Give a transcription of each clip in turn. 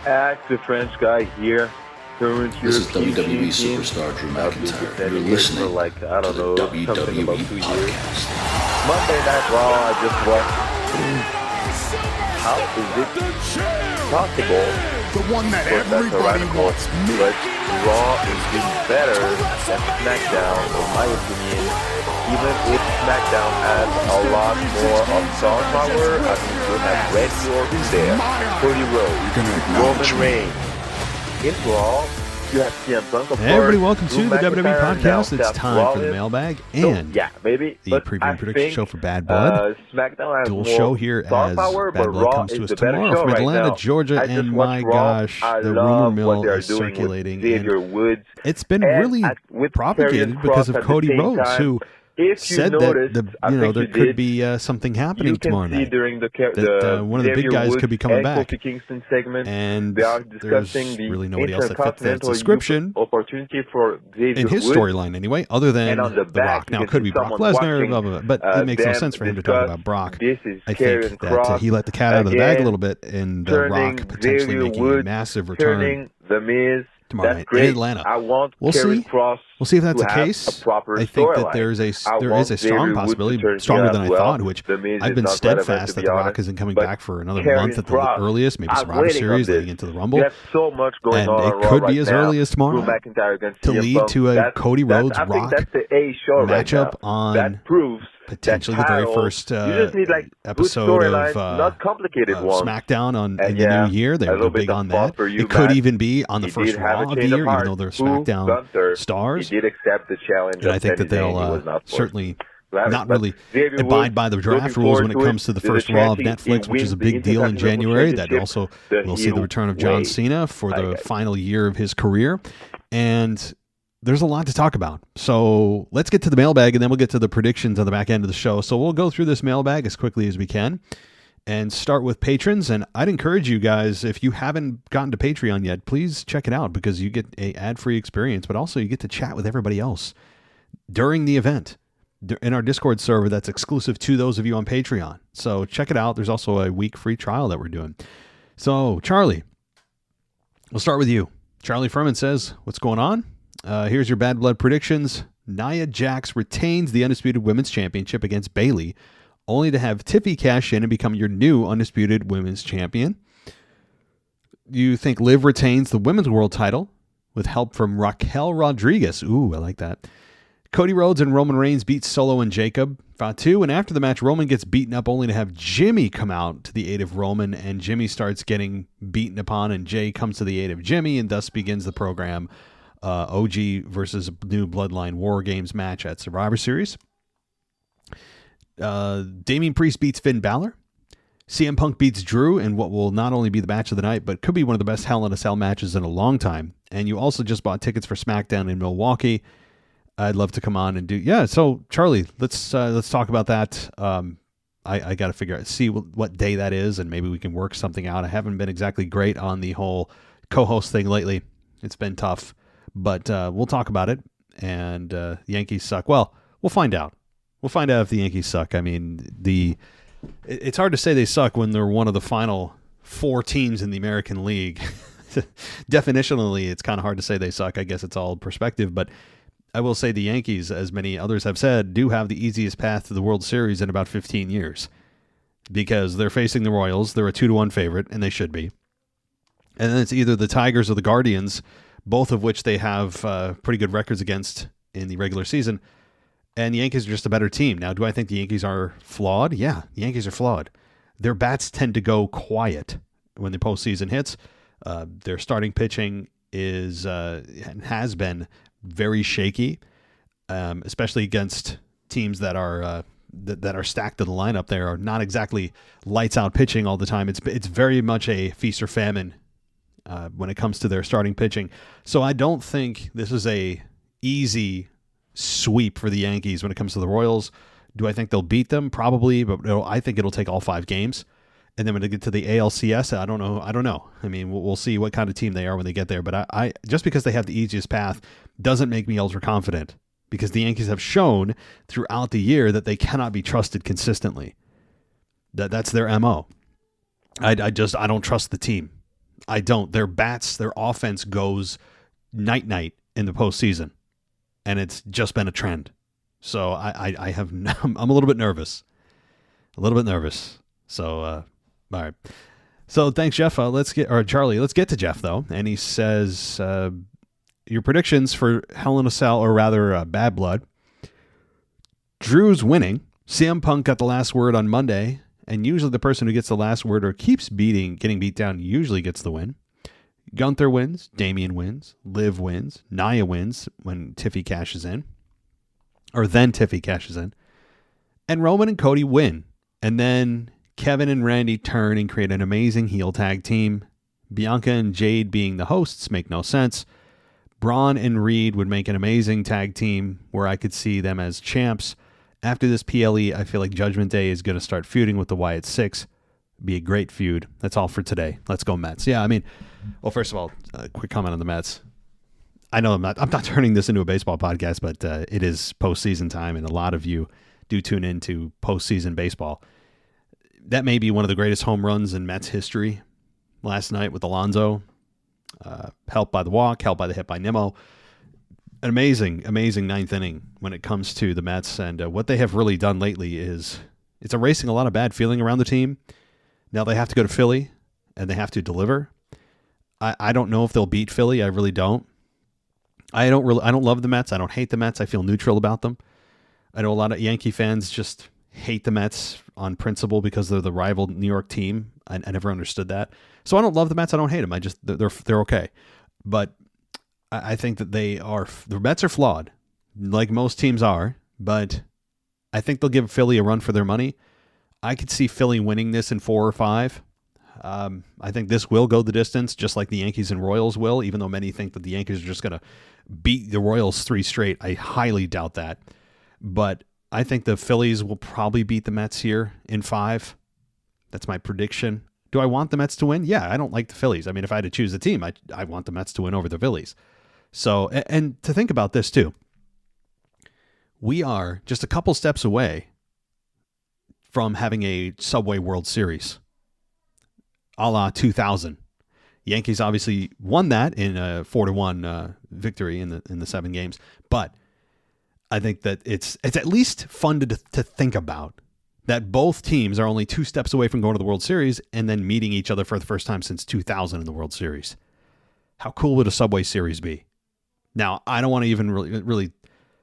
Ask the French guy here. This is WWE superstar Drew McIntyre. You're listening to the WWE Podcast. Monday Night Raw, I just watched. How is it possible? The one that everybody wants. But Raw is doing better than SmackDown, in my opinion. Even if SmackDown has a lot more of star power, I mean, you have Randy Orton there, Cody Rhodes, Roman Reigns. In Raw, you have CM Punk, of course. Hey everybody, welcome to the WWE McIntyre, Podcast. It's Seth time Rollins. for the mailbag So, and yeah, maybe, the but preview I and prediction think, show for Bad Blood. SmackDown has Dual more show here star as power, Bad but Blood Raw comes is to us the better tomorrow show from right Atlanta, now. Georgia, I just and my watched Raw. gosh, I the rumor love mill what they're is doing circulating. with Xavier And Woods. it's been And really with propagated Karrion because Kross of at the Cody same Rhodes, time. who If you said noticed, that there could be something happening you can tomorrow see night. during That one of the Xavier big guys Woods could be coming and back. Kofi Kingston segment, And they are there's discussing the really nobody else that fits that intercontinental description opportunity for Xavier in his Woods. storyline anyway, other than And on the The back, Rock. you Now, can it could see be Brock someone Lesnar, watching, blah, blah, blah, but it makes no them sense for him to talk discuss, about Brock. this is I Karrion think that Kross he let the cat out of the bag a again, little bit, and The turning Rock potentially Xavier making a Woods, massive return turning The Miz. tomorrow That's night great. in Atlanta. I want We'll Karrion see. Kross We'll see if that's to the have case. a proper I think that storyline. there is I a strong want Xavier Woods to possibility, turn stronger heel than as I well. thought, which The Miz I've is been not relevant, steadfast to that be The Rock honest, isn't coming but back for another Karrion month at the Kross, earliest, maybe I'm Survivor waiting Series on leading this. into the Rumble. You have so much going And on it Raw could be right as now. early as tomorrow Drew McIntyre against to CM lead Punk. to a That's- Cody Rhodes I think Rock that's the A show right matchup now. on That proves potentially that the very title, first you just need like episode good storylines, of not complicated ones. SmackDown in And the yeah, new year. a They're little bit big of on fault that. for you, It could Matt. even be on the He first did have Raw a of the change year, of even heart. though they're Who? SmackDown Gunther. stars. He did accept the challenge. And I of think that Sami Zayn. He they'll was not forced certainly to have it. not But really Xavier abide Woods, by the draft looking rules forward when it to comes to the There's a first Raw of chance he Netflix, which wins is a the big deal in Intercontinental January. That Championship also the we'll see the heel return of John way. Cena for the I- final year of his career. And there's a lot to talk about. So let's get to the mailbag, and then we'll get to the predictions on the back end of the show. So we'll go through this mailbag as quickly as we can and start with patrons. And I'd encourage you guys, if you haven't gotten to Patreon yet, please check it out, because you get a ad-free experience, but also you get to chat with everybody else during the event in our Discord server that's exclusive to those of you on Patreon. So check it out. There's also a week free trial that we're doing. So Charlie, we'll start with you. Charlie Furman says, what's going on? Here's your Bad Blood predictions. Nia Jax retains the Undisputed Women's Championship against Bayley, only to have Tiffy cash in and become your new Undisputed Women's Champion. You think Liv retains the Women's World title with help from Raquel Rodriguez. Ooh, I like that. Cody Rhodes and Roman Reigns beat Solo and Jacob Fatu, and after the match, Roman gets beaten up only to have Jimmy come out to the aid of Roman, and Jimmy starts getting beaten upon, and Jay comes to the aid of Jimmy, and thus begins the program OG versus New Bloodline War Games match at Survivor Series. Damian Priest beats Finn Balor. CM Punk beats Drew in what will not only be the match of the night, but could be one of the best Hell in a Cell matches in a long time. And you also just bought tickets for SmackDown in Milwaukee. I'd love to come on and do. Yeah. So Charlie, let's talk about that. I got to see what day that is, and maybe we can work something out. I haven't been exactly great on the whole co-host thing lately. It's been tough, but we'll talk about it. And Yankees suck. Well, we'll find out. We'll find out if the Yankees suck. I mean, it's hard to say they suck when they're one of the final 4 teams in the American League. Definitionally, it's kind of hard to say they suck. I guess it's all perspective, but I will say the Yankees, as many others have said, do have the easiest path to the World Series in about 15 years, because they're facing the Royals. They're a 2-1 favorite, and they should be. And then it's either the Tigers or the Guardians, both of which they have pretty good records against in the regular season. And the Yankees are just a better team. Now, do I think the Yankees are flawed? Yeah, the Yankees are flawed. Their bats tend to go quiet when the postseason hits. Their starting pitching has been very shaky, especially against teams that are stacked to the lineup. They are not exactly lights out pitching all the time. It's very much a feast or famine when it comes to their starting pitching. So I don't think this is a easy sweep for the Yankees when it comes to the Royals. Do I think they'll beat them? Probably, but I think it'll take all 5 games. And then when they get to the ALCS, I don't know. I mean, we'll see what kind of team they are when they get there. But I just because they have the easiest path doesn't make me ultra confident, because the Yankees have shown throughout the year that they cannot be trusted consistently. That's their MO. I don't trust the team. I don't. Their offense goes night-night in the postseason, and it's just been a trend. So I'm a little bit nervous. So, all right. So thanks, Jeff. Charlie, let's get to Jeff, though. And he says, your predictions for Hell in a Cell, or rather Bad Blood. Drew's winning. CM Punk got the last word on Monday, and usually the person who gets the last word or keeps getting beat down usually gets the win. Gunther wins. Damian wins. Liv wins. Nia wins when Tiffy cashes in. Or then Tiffy cashes in. And Roman and Cody win. And then Kevin and Randy turn and create an amazing heel tag team. Bianca and Jade being the hosts make no sense. Braun and Reed would make an amazing tag team where I could see them as champs. After this PLE, I feel like Judgment Day is going to start feuding with the Wyatt Six. Be a great feud. That's all for today. Let's go Mets. Yeah, I mean, well, first of all, a quick comment on the Mets. I know I'm not turning this into a baseball podcast, but it is postseason time, and a lot of you do tune into postseason baseball. That may be one of the greatest home runs in Mets history last night with Alonso. Helped by the walk, helped by the hit by Nimmo. An amazing ninth inning when it comes to the Mets. And what they have really done lately is it's erasing a lot of bad feeling around the team. Now they have to go to Philly, and they have to deliver. I don't know if they'll beat Philly. I really don't. I don't love the Mets. I don't hate the Mets. I feel neutral about them. I know a lot of Yankee fans just hate the Mets on principle because they're the rival New York team. I never understood that. So I don't love the Mets. I don't hate them. They're okay. But I think that the Mets are flawed, like most teams are, but I think they'll give Philly a run for their money. I could see Philly winning this in 4 or 5. I think this will go the distance, just like the Yankees and Royals will, even though many think that the Yankees are just going to beat the Royals 3 straight. I highly doubt that. But I think the Phillies will probably beat the Mets here in 5. That's my prediction. Do I want the Mets to win? Yeah, I don't like the Phillies. I mean, if I had to choose a team, I want the Mets to win over the Phillies. So, and to think about this too, we are just a couple steps away from having a Subway World Series, a la 2000. Yankees obviously won that in a 4-1 victory in the 7 games, but I think that it's at least fun to think about that both teams are only 2 steps away from going to the World Series and then meeting each other for the first time since 2000 in the World Series. How cool would a Subway Series be? Now, I don't want to even really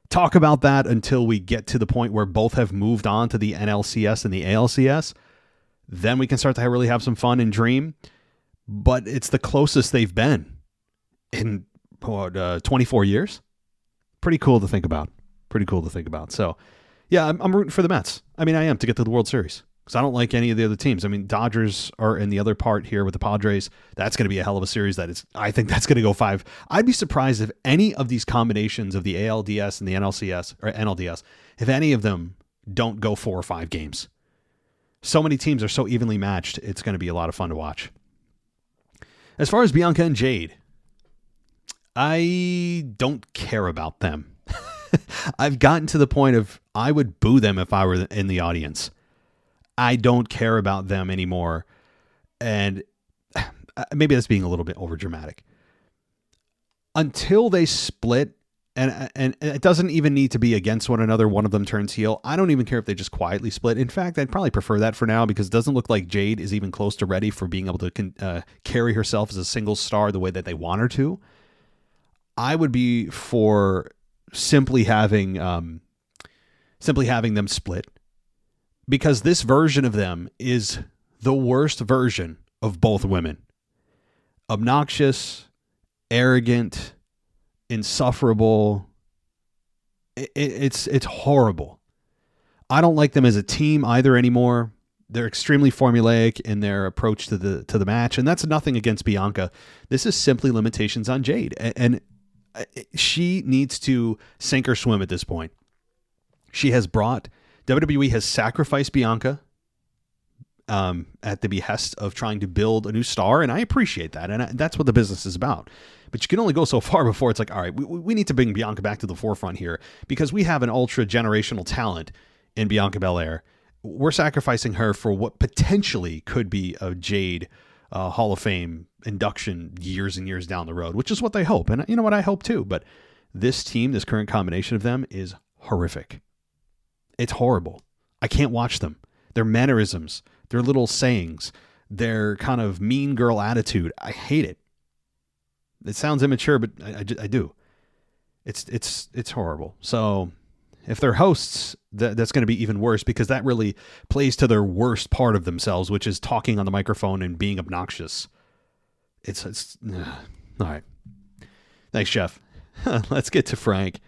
talk about that until we get to the point where both have moved on to the NLCS and the ALCS. Then we can start to really have some fun and dream. But it's the closest they've been in 24 years. Pretty cool to think about. So, yeah, I'm rooting for the Mets. I mean, I am, to get to the World Series. Because I don't like any of the other teams. I mean, Dodgers are in the other part here with the Padres. That's going to be a hell of a series. I think that's going to go 5. I'd be surprised if any of these combinations of the ALDS and the NLCS, or NLDS, if any of them don't go 4 or 5 games. So many teams are so evenly matched, it's going to be a lot of fun to watch. As far as Bianca and Jade, I don't care about them. I've gotten to the point of I would boo them if I were in the audience. I don't care about them anymore. And maybe that's being a little bit overdramatic. Until they split, and it doesn't even need to be against one another, one of them turns heel. I don't even care if they just quietly split. In fact, I'd probably prefer that for now because it doesn't look like Jade is even close to ready for being able to carry herself as a single star the way that they want her to. I would be for simply having them split. Because this version of them is the worst version of both women. Obnoxious, arrogant, insufferable. It's horrible. I don't like them as a team either anymore. They're extremely formulaic in their approach to the match, and that's nothing against Bianca. This is simply limitations on Jade, and she needs to sink or swim at this point. WWE has sacrificed Bianca at the behest of trying to build a new star, and I appreciate that, and that's what the business is about. But you can only go so far before it's like, all right, we need to bring Bianca back to the forefront here because we have an ultra-generational talent in Bianca Belair. We're sacrificing her for what potentially could be a Jade Hall of Fame induction years and years down the road, which is what they hope. And you know what? I hope too. But this team, this current combination of them is horrific. It's horrible. I can't watch them. Their mannerisms, their little sayings, their kind of mean girl attitude. I hate it. It sounds immature, but I do. It's horrible. So if they're hosts, that's going to be even worse, because that really plays to their worst part of themselves, which is talking on the microphone and being obnoxious. It's all right. Thanks, Jeff. Let's get to Frank.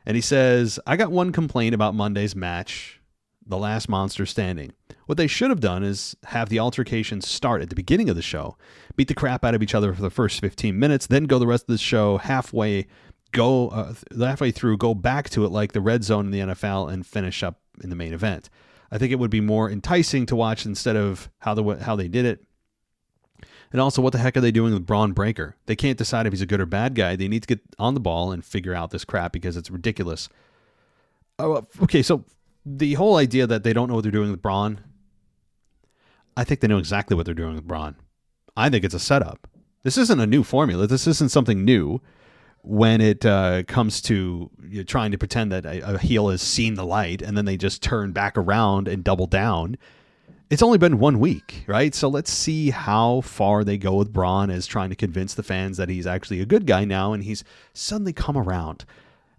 And he says, I got one complaint about Monday's match, the last monster standing. What they should have done is have the altercation start at the beginning of the show, beat the crap out of each other for the first 15 minutes, then go the rest of the show halfway through, go back to it like the red zone in the NFL, and finish up in the main event. I think it would be more enticing to watch instead of how they did it. And also, what the heck are they doing with Braun Breaker? They can't decide if he's a good or bad guy. They need to get on the ball and figure out this crap, because it's ridiculous. Okay, so the whole idea that they don't know what they're doing with Braun, I think they know exactly what they're doing with Braun. I think it's a setup. This isn't a new formula. This isn't something new when it comes to trying to pretend that a heel has seen the light and then they just turn back around and double down. It's only been 1 week, right? So let's see how far they go with Braun as trying to convince the fans that he's actually a good guy now, and he's suddenly come around.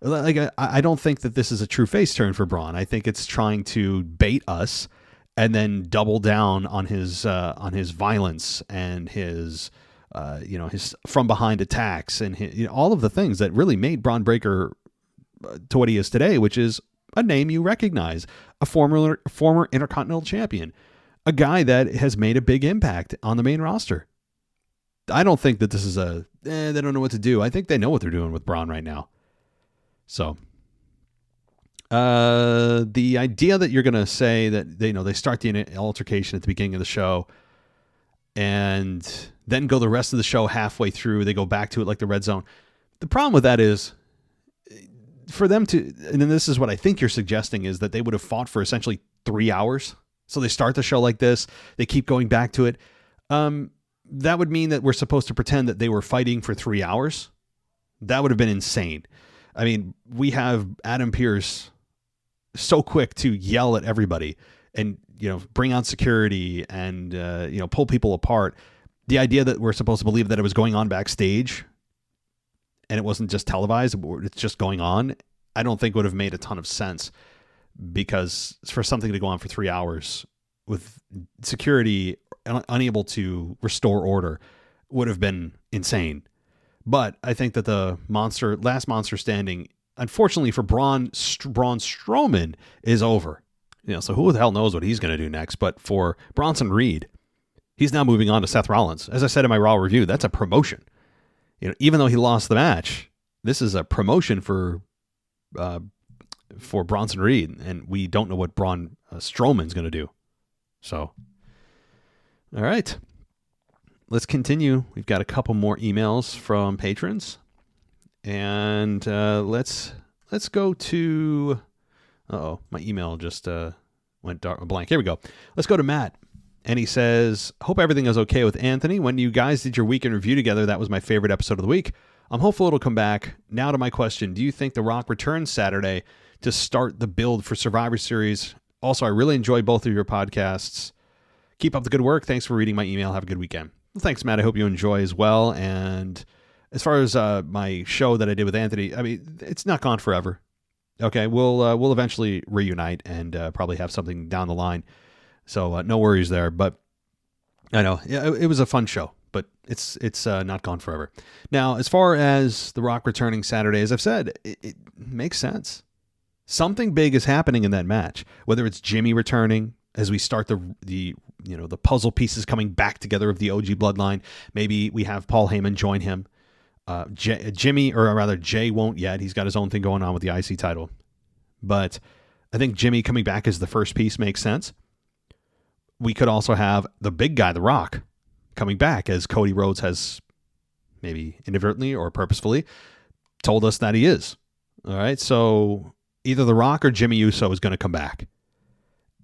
Like, I don't think that this is a true face turn for Braun. I think it's trying to bait us and then double down on his violence and his from behind attacks and all of the things that really made Braun Breaker to what he is today, which is a name you recognize, a former Intercontinental Champion, a guy that has made a big impact on the main roster. I don't think that this is they don't know what to do. I think they know what they're doing with Braun right now. So, the idea that you're going to say that they start the altercation at the beginning of the show and then go the rest of the show halfway through, they go back to it like the red zone. The problem with that is for them to, and then this is what I think you're suggesting, is that they would have fought for essentially 3 hours. So they start the show like this. They keep going back to it. That would mean that we're supposed to pretend that they were fighting for 3 hours. That would have been insane. I mean, we have Adam Pearce so quick to yell at everybody and, bring on security and, pull people apart. The idea that we're supposed to believe that it was going on backstage and it wasn't just televised, it's just going on, I don't think would have made a ton of sense, because for something to go on for 3 hours with security unable to restore order would have been insane. But I think that the last monster standing, unfortunately for Braun Strowman, is over. So who the hell knows what he's going to do next? But for Bronson Reed, he's now moving on to Seth Rollins. As I said in my Raw review, that's a promotion. Even though he lost the match, this is a promotion for Bronson Reed, and we don't know what Braun Strowman's going to do. So, all right. Let's continue. We've got a couple more emails from patrons, and let's go to. My email just went blank. Here we go. Let's go to Matt, and he says, "Hope everything is okay with Anthony. When you guys did your weekend review together, that was my favorite episode of the week. I'm hopeful it'll come back. Now to my question: do you think The Rock returns Saturday to start the build for Survivor Series? Also, I really enjoy both of your podcasts. Keep up the good work. Thanks for reading my email. Have a good weekend." Well, thanks, Matt. I hope you enjoy as well. And as far as my show that I did with Anthony, I mean, it's not gone forever. Okay, we'll eventually reunite and probably have something down the line. So no worries there. But I know it was a fun show, but it's not gone forever. Now, as far as The Rock returning Saturday, as I've said, it makes sense. Something big is happening in that match. Whether it's Jimmy returning as we start the puzzle pieces coming back together of the OG bloodline. Maybe we have Paul Heyman join him. Jay won't yet. He's got his own thing going on with the IC title. But I think Jimmy coming back as the first piece makes sense. We could also have the big guy, The Rock, coming back, as Cody Rhodes has maybe inadvertently or purposefully told us that he is. All right, so either The Rock or Jimmy Uso is going to come back.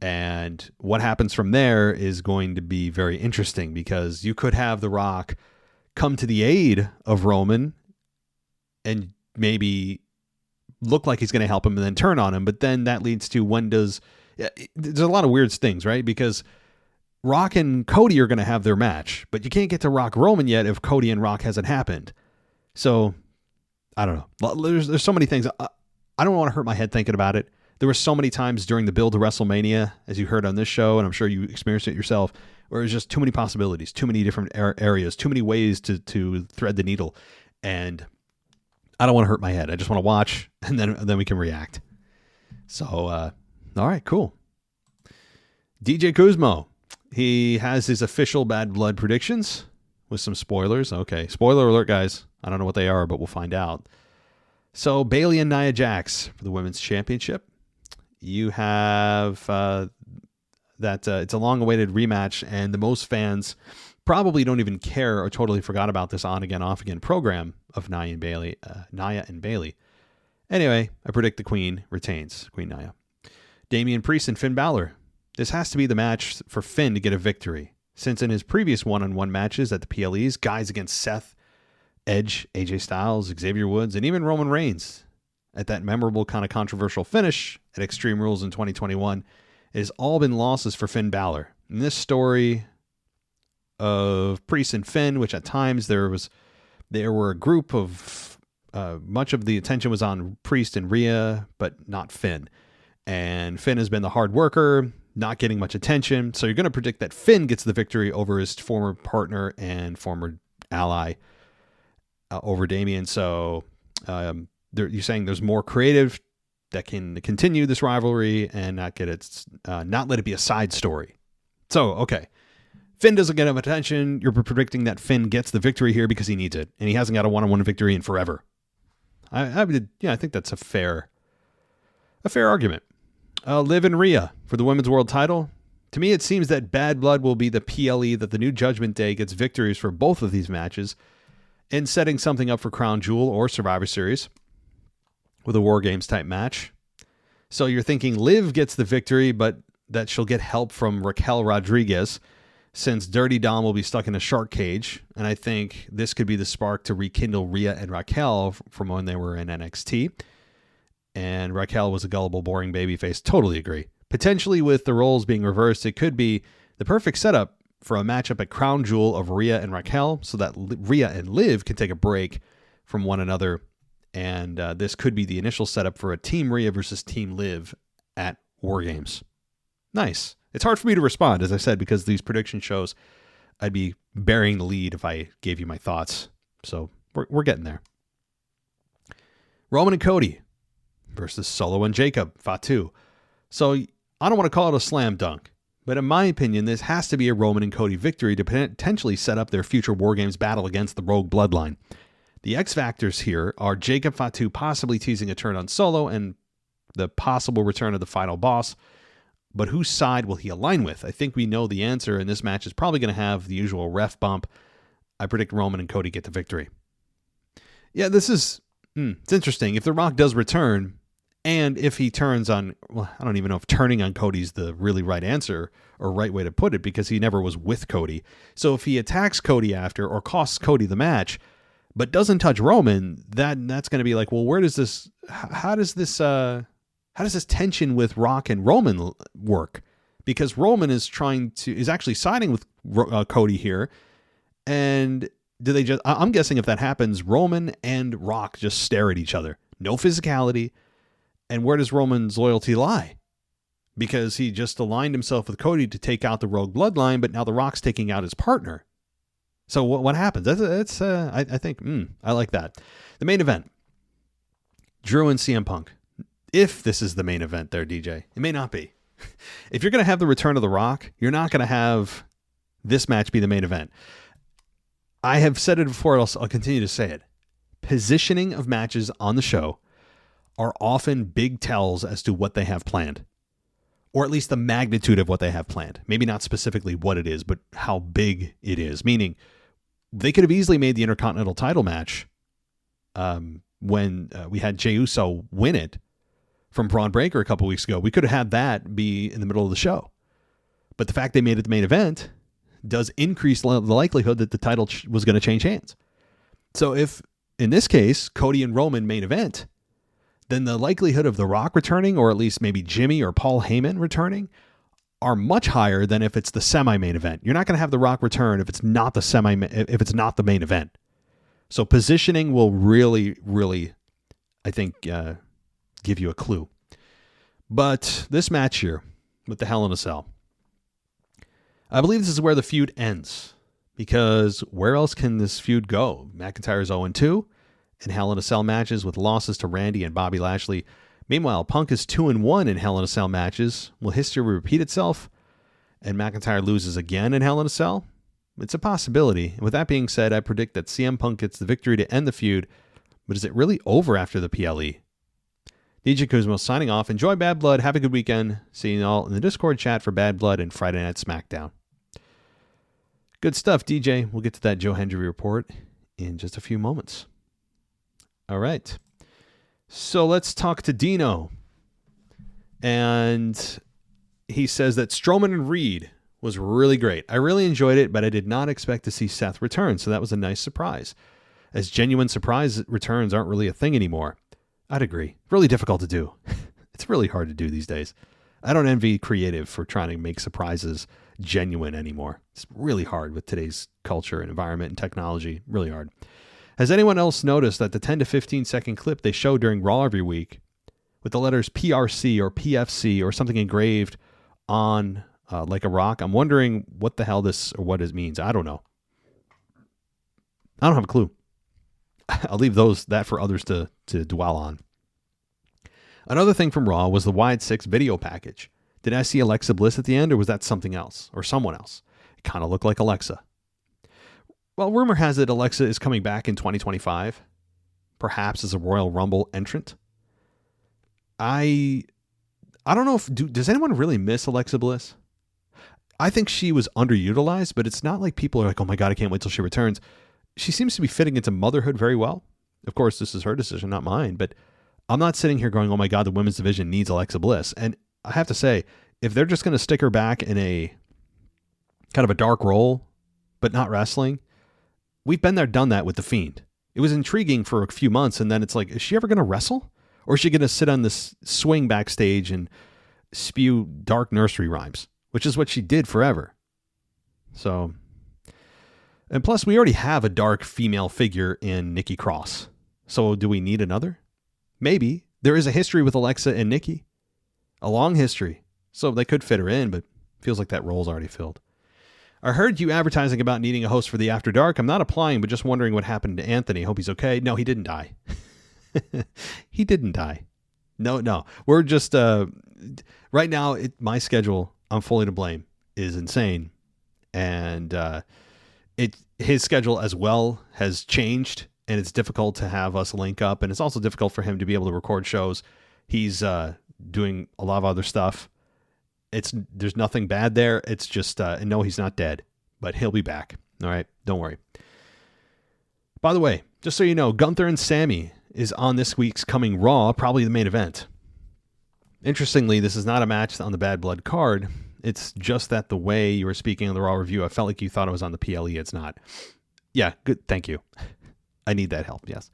And what happens from there is going to be very interesting, because you could have The Rock come to the aid of Roman and maybe look like he's going to help him and then turn on him. But then that leads to there's a lot of weird things, right? Because Rock and Cody are going to have their match, but you can't get to Rock Roman yet if Cody and Rock hasn't happened. So I don't know. There's so many things. I don't want to hurt my head thinking about it. There were so many times during the build to WrestleMania, as you heard on this show, and I'm sure you experienced it yourself, where it was just too many possibilities, too many different areas, too many ways to thread the needle. And I don't want to hurt my head. I just want to watch, and then we can react. So, all right, cool. DJ Kuzmo, he has his official Bad Blood predictions with some spoilers. Okay, spoiler alert, guys. I don't know what they are, but we'll find out. So, Bayley and Nia Jax for the Women's Championship. You have that it's a long-awaited rematch, and the most fans probably don't even care or totally forgot about this on-again, off-again program of Nia and Bayley. Anyway, I predict the Queen retains, Queen Nia. Damian Priest and Finn Balor. This has to be the match for Finn to get a victory, since in his previous one-on-one matches at the PLEs, guys against Seth, Edge, AJ Styles, Xavier Woods, and even Roman Reigns, at that memorable kind of controversial finish at Extreme Rules in 2021, it has all been losses for Finn Balor. In this story of Priest and Finn, which at times there were a group of much of the attention was on Priest and Rhea, but not Finn. And Finn has been the hard worker, not getting much attention. So you're going to predict that Finn gets the victory over his former partner and former ally over Damian. So you're saying there's more creative that can continue this rivalry and not let it be a side story. So, okay. Finn doesn't get enough attention. You're predicting that Finn gets the victory here because he needs it, and he hasn't got a one-on-one victory in forever. I think that's a fair argument. Liv and Rhea for the Women's World Title. To me, it seems that Bad Blood will be the PLE that the New Judgment Day gets victories for both of these matches, and setting something up for Crown Jewel or Survivor Series with a War Games type match. So you're thinking Liv gets the victory, but that she'll get help from Raquel Rodriguez, since Dirty Dom will be stuck in a shark cage. And I think this could be the spark to rekindle Rhea and Raquel from when they were in NXT. And Raquel was a gullible, boring babyface. Totally agree. Potentially with the roles being reversed, it could be the perfect setup for a matchup at Crown Jewel of Rhea and Raquel, so that Rhea and Liv can take a break from one another. And this could be the initial setup for a Team Rhea versus Team Liv at War Games. Nice. It's hard for me to respond, as I said, because these prediction shows, I'd be burying the lead if I gave you my thoughts. So we're getting there. Roman and Cody versus Solo and Jacob Fatu. So I don't want to call it a slam dunk, but in my opinion, this has to be a Roman and Cody victory to potentially set up their future War Games battle against the Rogue Bloodline. The X factors here are Jacob Fatu possibly teasing a turn on Solo and the possible return of the final boss. But whose side will he align with? I think we know the answer, and this match is probably going to have the usual ref bump. I predict Roman and Cody get the victory. Yeah, this is it's interesting. If The Rock does return, and if he turns on, well, I don't even know if turning on Cody's the really right answer or right way to put it, because he never was with Cody. So if he attacks Cody after or costs Cody the match, but doesn't touch Roman, that's going to be like, well, where does this? How does this tension with Rock and Roman work? Because Roman is actually siding with Cody here, and do they just? I'm guessing if that happens, Roman and Rock just stare at each other, no physicality, and where does Roman's loyalty lie? Because he just aligned himself with Cody to take out the Rogue Bloodline, but now the Rock's taking out his partner. So what happens? I think I like that. The main event: Drew and CM Punk. If this is the main event there, DJ, it may not be. If you're going to have the return of The Rock, you're not going to have this match be the main event. I have said it before, I'll continue to say it. Positioning of matches on the show are often big tells as to what they have planned, or at least the magnitude of what they have planned. Maybe not specifically what it is, but how big it is. Meaning, they could have easily made the Intercontinental title match when we had Jey Uso win it, from Braun Breaker a couple weeks ago. We could have had that be in the middle of the show. But the fact they made it the main event does increase the likelihood that the title was going to change hands. So if, in this case, Cody and Roman main event, then the likelihood of The Rock returning, or at least maybe Jimmy or Paul Heyman returning, are much higher than if it's the semi-main event. You're not going to have The Rock return if it's not the main event. So positioning will really, really, I think, give you a clue. But this match here with the Hell in a Cell, I believe this is where the feud ends, because where else can this feud go? McIntyre's 0-2 in Hell in a Cell matches with losses to Randy and Bobby Lashley. Meanwhile, Punk is 2-1 in Hell in a Cell matches. Will history repeat itself and McIntyre loses again in Hell in a Cell? It's a possibility. And with that being said, I predict that CM Punk gets the victory to end the feud, but is it really over after the PLE? DJ Kuzmo signing off. Enjoy Bad Blood. Have a good weekend. See you all in the Discord chat for Bad Blood and Friday Night SmackDown. Good stuff, DJ. We'll get to that Joe Hendry report in just a few moments. All right. So let's talk to Dino. And he says that Strowman and Reed was really great. I really enjoyed it, but I did not expect to see Seth return, so that was a nice surprise. As genuine surprise returns aren't really a thing anymore. I'd agree. Really difficult to do. It's really hard to do these days. I don't envy creative for trying to make surprises genuine anymore. It's really hard with today's culture and environment and technology. Really hard. Has anyone else noticed that the 10 to 15 second clip they show during Raw every week with the letters PRC or PFC or something engraved on like a rock? I'm wondering what the hell this or what it means. I don't know. I don't have a clue. I'll leave that for others to dwell on. Another thing from Raw was the Wide 6 video package. Did I see Alexa Bliss at the end, or was that something else or someone else? It kind of looked like Alexa. Well, rumor has it Alexa is coming back in 2025, perhaps as a Royal Rumble entrant. I don't know does anyone really miss Alexa Bliss? I think she was underutilized, but it's not like people are like, oh my God, I can't wait till she returns. She seems to be fitting into motherhood very well. Of course, this is her decision, not mine, but I'm not sitting here going, oh my God, the women's division needs Alexa Bliss. And I have to say, if they're just going to stick her back in a kind of a dark role, but not wrestling, we've been there, done that with The Fiend. It was intriguing for a few months, and then it's like, is she ever going to wrestle? Or is she going to sit on this swing backstage and spew dark nursery rhymes, which is what she did forever. So, and plus we already have a dark female figure in Nikki Cross. So do we need another? Maybe. There is a history with Alexa and Nikki. A long history. So they could fit her in, but feels like that role's already filled. I heard you advertising about needing a host for the After Dark. I'm not applying, but just wondering what happened to Anthony. Hope he's okay. No, he didn't die. He didn't die. No. We're just, right now, my schedule, I'm fully to blame, is insane. And his schedule as well has changed, and it's difficult to have us link up. And it's also difficult for him to be able to record shows. He's doing a lot of other stuff. There's nothing bad there. It's just, no, he's not dead, but he'll be back. All right. Don't worry. By the way, just so you know, Gunther and Sammy is on this week's coming Raw, probably the main event. Interestingly, this is not a match on the Bad Blood card. It's just that the way you were speaking on the Raw review, I felt like you thought it was on the PLE. It's not. Yeah, good. Thank you. I need that help. Yes.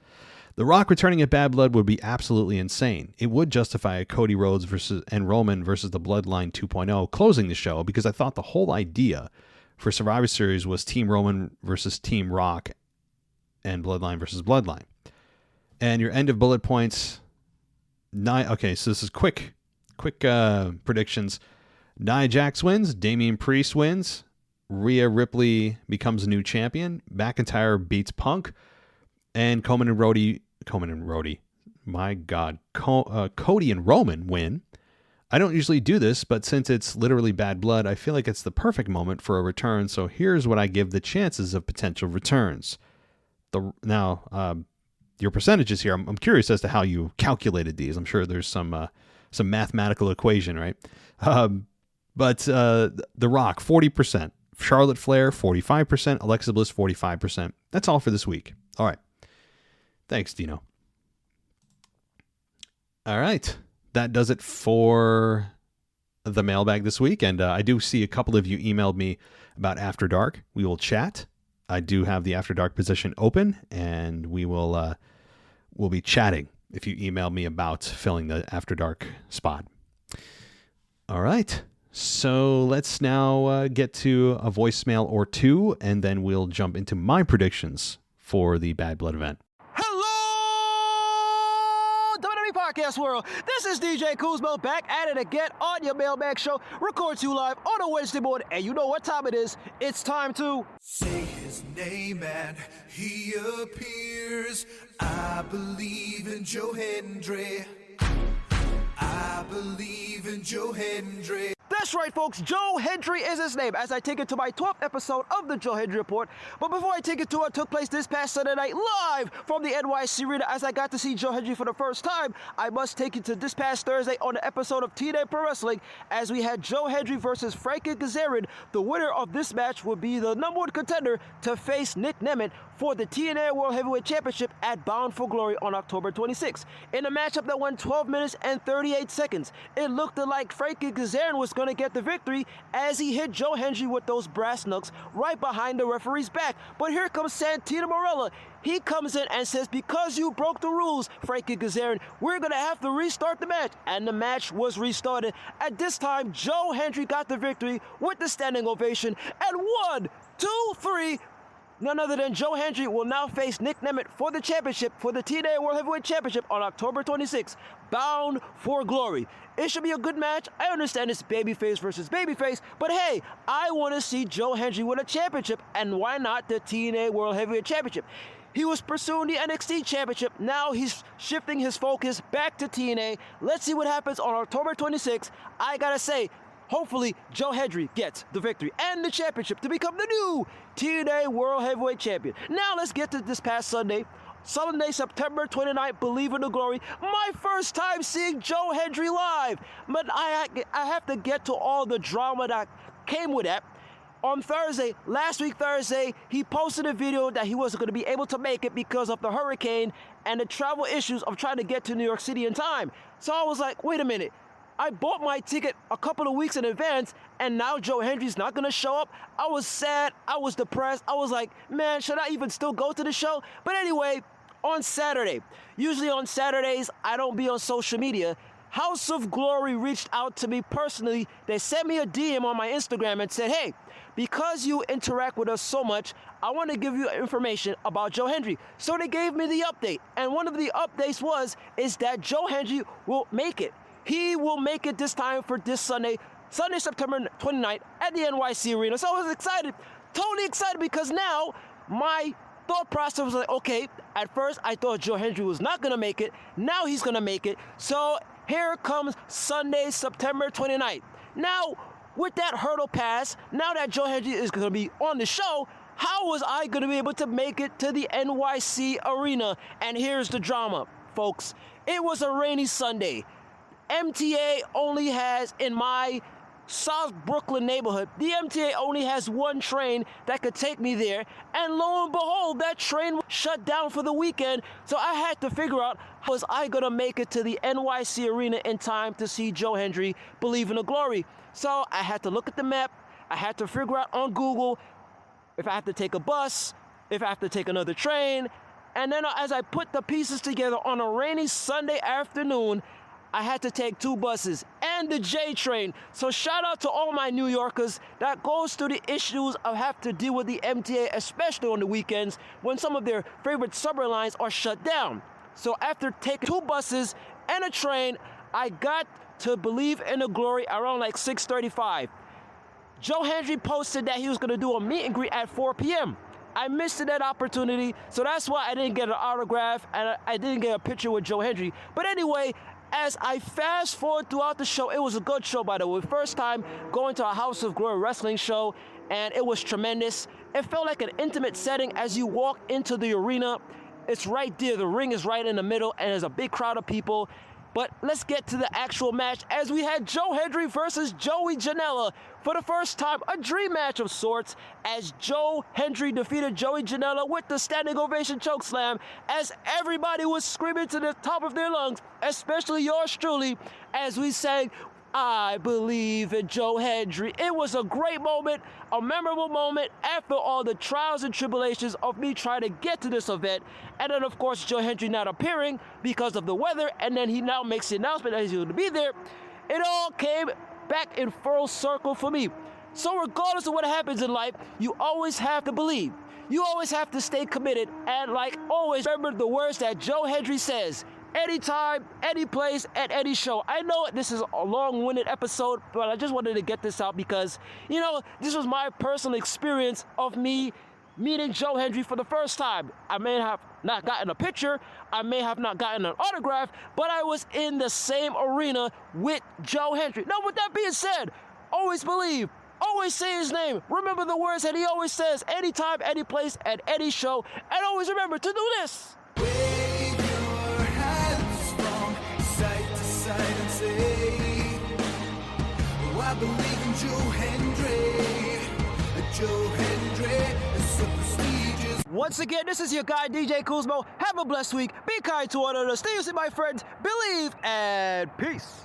The Rock returning at Bad Blood would be absolutely insane. It would justify a Cody Rhodes and Roman versus the Bloodline 2.0 closing the show, because I thought the whole idea for Survivor Series was Team Roman versus Team Rock and Bloodline versus Bloodline. And your end of bullet points. Okay, so this is quick predictions. Nia Jax wins. Damian Priest wins. Rhea Ripley becomes a new champion. McIntyre beats Punk. And Cody and Roman win. I don't usually do this, but since it's literally Bad Blood, I feel like it's the perfect moment for a return. So here's what I give the chances of potential returns. Your percentages here, I'm curious as to how you calculated these. I'm sure there's some mathematical equation, right? But The Rock, 40%. Charlotte Flair, 45%. Alexa Bliss, 45%. That's all for this week. All right. Thanks, Dino. All right. that does it for the mailbag this week. And I do see a couple of you emailed me about After Dark. We will chat. I do have the After Dark position open, and we'll be chatting if you email me about filling the After Dark spot. All right. So let's now get to a voicemail or two, and then we'll jump into my predictions for the Bad Blood event. Hello, WWE Podcast World. This is DJ Kuzmo back at it again on your Mailbag show. Record to you live on a Wednesday morning, and you know what time it is. It's time to say his name and he appears. I believe in Joe Hendry. I believe in Joe Hendry. That's right, folks. Joe Hendry is his name as I take it to my 12th episode of the Joe Hendry Report. But before I take it to what took place this past Sunday night live from the NYC Arena as I got to see Joe Hendry for the first time, I must take you to this past Thursday on the episode of TNA Pro Wrestling as we had Joe Hendry versus Frankie Kazarian. The winner of this match would be the number one contender to face Nick Nemeth for the TNA World Heavyweight Championship at Bound for Glory on October 26th. In a matchup that went 12 minutes and 38 seconds, it looked like Frankie Kazarian was going to get the victory as he hit Joe Hendry with those brass knucks right behind the referee's back. But here comes Santino Marella. He comes in and says, because you broke the rules, Frankie Kazarian, we're going to have to restart the match. And the match was restarted. At this time, Joe Hendry got the victory with the standing ovation. And 1, 2, 3... none other than Joe Hendry will now face Nick Nemeth for the championship, for the TNA World Heavyweight Championship on October 26th, Bound for Glory. It should be a good match. I understand it's babyface versus babyface, but hey, I want to see Joe Hendry win a championship, and why not the TNA World Heavyweight Championship? He was pursuing the NXT Championship. Now he's shifting his focus back to TNA. Let's see what happens on October 26th. I gotta say, hopefully, Joe Hendry gets the victory and the championship to become the new TNA World Heavyweight Champion. Now let's get to this past Sunday, September 29th, Believe in the Glory. My first time seeing Joe Hendry live. But I have to get to all the drama that came with that. On Thursday, last week Thursday, he posted a video that he wasn't going to be able to make it because of the hurricane and the travel issues of trying to get to New York City in time. So I was like, wait a minute. I bought my ticket a couple of weeks in advance, and now Joe Hendry's not going to show up. I was sad. I was depressed. I was like, man, should I even still go to the show? But anyway, on Saturday, usually on Saturdays, I don't be on social media. House of Glory reached out to me personally. They sent me a DM on my Instagram and said, hey, because you interact with us so much, I want to give you information about Joe Hendry. So they gave me the update. And one of the updates is that Joe Hendry will make it. He will make it this time for this Sunday, September 29th at the NYC Arena. So I was excited, totally excited, because now my thought process was like, okay, at first I thought Joe Hendry was not going to make it. Now he's going to make it. So here comes Sunday, September 29th. Now, with that hurdle pass, now that Joe Hendry is going to be on the show, how was I going to be able to make it to the NYC Arena? And here's the drama, folks. It was a rainy Sunday. MTA only has, in my South Brooklyn neighborhood, the MTA only has one train that could take me there, and lo and behold, that train was shut down for the weekend. So I had to figure out, was I gonna make it to the NYC Arena in time to see Joe Hendry Believe in the Glory? So I had to look at the map. I had to figure out on Google if I have to take a bus, if I have to take another train. And then as I put the pieces together on a rainy Sunday afternoon, I had to take 2 buses and the J train. So shout out to all my New Yorkers that goes through the issues of have to deal with the MTA, especially on the weekends when some of their favorite subway lines are shut down. So after taking 2 buses and a train, I got to Believe in the Glory around like 6:35. Joe Hendry posted that he was going to do a meet and greet at 4 p.m. I missed that opportunity, so that's why I didn't get an autograph and I didn't get a picture with Joe Hendry. But anyway, as I fast forward throughout the show, it was a good show, by the way. First time going to a House of Glory wrestling show, and it was tremendous. It felt like an intimate setting as you walk into the arena. It's right there. The ring is right in the middle, and there's a big crowd of people. But let's get to the actual match, as we had Joe Hendry versus Joey Janela for the first time, a dream match of sorts, as Joe Hendry defeated Joey Janela with the standing ovation chokeslam, as everybody was screaming to the top of their lungs, especially yours truly, as we sang, "I believe in Joe Hendry." It was a great moment, a memorable moment after all the trials and tribulations of me trying to get to this event. And then, of course, Joe Hendry not appearing because of the weather, and then he now makes the announcement that he's going to be there. It all came back in full circle for me. So regardless of what happens in life, you always have to believe. You always have to stay committed, and like always, remember the words that Joe Hendry says: anytime, any place, at any show. I know this is a long-winded episode, but I just wanted to get this out because, you know, this was my personal experience of me meeting Joe Hendry for the first time. I may have not gotten a picture, I may have not gotten an autograph, but I was in the same arena with Joe Hendry. Now, with that being said, always believe, always say his name. Remember the words that he always says: anytime, any place, at any show. And always remember to do this. Wave your hands from side to side and say, oh, I believe in Joe Hendry. Joe Hendry is so prestigious. Once again, this is your guy, DJ Kuzmo. Have a blessed week. Be kind to one another. Stay safe, my friends. Believe and peace.